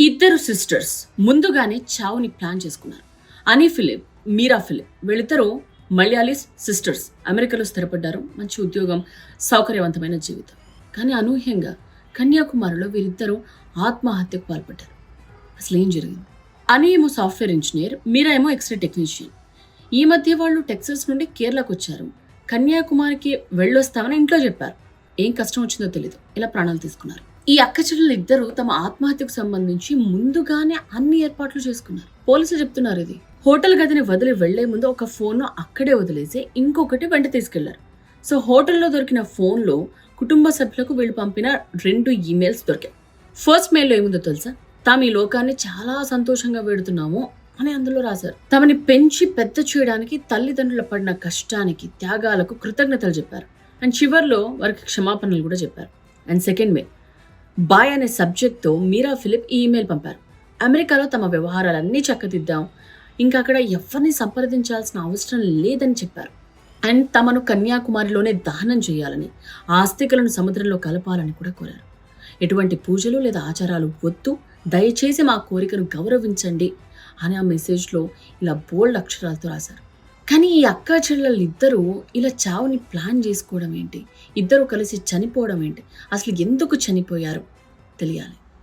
ఇద్దరు సిస్టర్స్ ముందుగానే చావుని ప్లాన్ చేసుకున్నారు. అని ఫిలిప్, మీరా ఫిలిప్ వీళ్ళిద్దరూ మలయాళీస్ సిస్టర్స్. అమెరికాలో స్థిరపడ్డారు. మంచి ఉద్యోగం, సౌకర్యవంతమైన జీవితం. కానీ అనూహ్యంగా కన్యాకుమారిలో వీరిద్దరూ ఆత్మహత్యకు పాల్పడ్డారు. అసలు ఏం జరిగింది? అని ఏమో సాఫ్ట్వేర్ ఇంజనీర్, మీరా ఏమో ఎక్స్రే టెక్నీషియన్. ఈ మధ్య వాళ్ళు టెక్సాస్ నుండి కేరళకు వచ్చారు. కన్యాకుమారికి వెళ్ళొస్తామని ఇంట్లో చెప్పారు. ఏం కష్టం వచ్చిందో తెలీదు, ఇలా ప్రాణాలు తీసుకున్నారు. ఈ అక్కచెల్లెలు ఇద్దరు తమ ఆత్మహత్యకు సంబంధించి ముందుగానే అన్ని ఏర్పాట్లు చేసుకున్నారు. పోలీసులు చెప్తున్నారు ఇది. హోటల్ గదిని వదిలి వెళ్లే ముందు ఒక ఫోన్ అక్కడే వదిలేసి ఇంకొకటి వెంట తీసుకెళ్లారు. సో హోటల్లో దొరికిన ఫోన్లో కుటుంబ సభ్యులకు వీళ్ళు పంపిన 2 ఈమెయిల్స్ దొరికాయి. ఫస్ట్ మెయిల్లో ఏముందో తెలుసా? తాము ఈ లోకాన్ని చాలా సంతోషంగా వేడుతున్నాము అని అందులో రాశారు. తమని పెంచి పెద్ద చేయడానికి తల్లిదండ్రుల పడిన కష్టానికి, త్యాగాలకు కృతజ్ఞతలు చెప్పారు. అండ్ చివర్లో వారికి క్షమాపణలు కూడా చెప్పారు. అండ్ సెకండ్ మెయిల్ బాయ్ అనే సబ్జెక్ట్తో మీరా ఫిలిప్ ఈ ఈమెయిల్ పంపారు. అమెరికాలో తమ వ్యవహారాలన్నీ చక్కదిద్దాం, ఇంకా అక్కడ ఎవరిని సంప్రదించాల్సిన అవసరం లేదని చెప్పారు. అండ్ తమను కన్యాకుమారిలోనే దహనం చేయాలని, ఆస్తికలను సముద్రంలో కలపాలని కూడా కోరారు. ఎటువంటి పూజలు లేదా ఆచారాలు వద్దు, దయచేసి మా కోరికను గౌరవించండి అని ఆ మెసేజ్లో ఇలా బోల్డ్ అక్షరాలతో రాశారు. కానీ ఈ అక్కా చెల్లెళ్ళు ఇద్దరూ ఇలా చావుని ప్లాన్ చేసుకోవడం ఏంటి? ఇద్దరు కలిసి చనిపోవడం ఏంటి? అసలు ఎందుకు చనిపోయారు తెలియాలి.